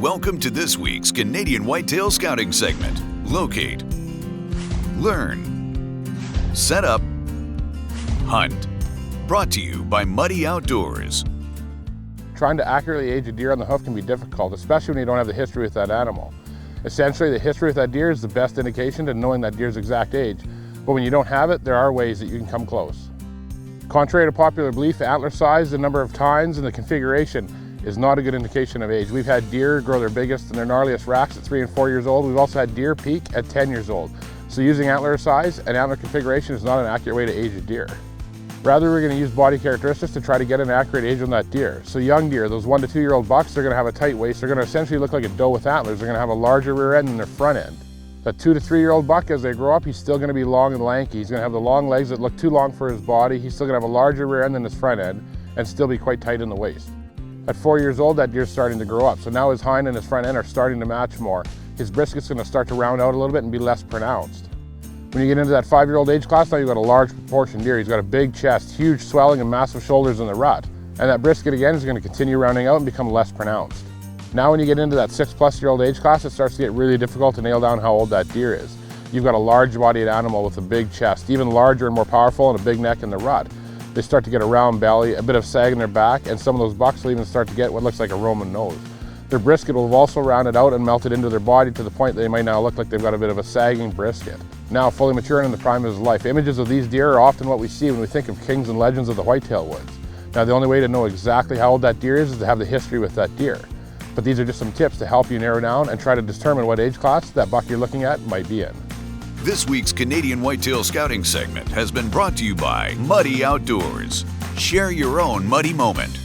Welcome to this week's Canadian Whitetail Scouting segment. Locate, learn, set up, hunt. Brought to you by Muddy Outdoors. Trying to accurately age a deer on the hoof can be difficult, especially when you don't have the history with that animal. Essentially, the history with that deer is the best indication to knowing that deer's exact age. But when you don't have it, there are ways that you can come close. Contrary to popular belief, antler size, the number of tines, and the configuration is not a good indication of age. We've had deer grow their biggest and their gnarliest racks at 3 and 4 years old. We've also had deer peak at 10 years old. So using antler size and antler configuration is not an accurate way to age a deer. Rather, we're going to use body characteristics to try to get an accurate age on that deer. So young deer, those 1 to 2 year old bucks, they're going to have a tight waist. They're going to essentially look like a doe with antlers. They're going to have a larger rear end than their front end. That 2 to 3 year old buck, as they grow up, he's still going to be long and lanky. He's going to have the long legs that look too long for his body. He's still going to have a larger rear end than his front end and still be quite tight in the waist. At 4 years old, that deer's starting to grow up. So now his hind and his front end are starting to match more. His brisket's going to start to round out a little bit and be less pronounced. When you get into that 5-year-old age class, now you've got a large proportion deer. He's got a big chest, huge swelling, and massive shoulders in the rut. And that brisket again is going to continue rounding out and become less pronounced. Now when you get into that 6-plus-year-old age class, it starts to get really difficult to nail down how old that deer is. You've got a large-bodied animal with a big chest, even larger and more powerful, and a big neck in the rut. They start to get a round belly, a bit of sag in their back, and some of those bucks will even start to get what looks like a Roman nose. Their brisket will have also rounded out and melted into their body to the point that they might now look like they've got a bit of a sagging brisket. Now fully mature and in the prime of his life. Images of these deer are often what we see when we think of kings and legends of the whitetail woods. Now the only way to know exactly how old that deer is to have the history with that deer. But these are just some tips to help you narrow down and try to determine what age class that buck you're looking at might be in. This week's Canadian Whitetail Scouting segment has been brought to you by Muddy Outdoors. Share your own muddy moment.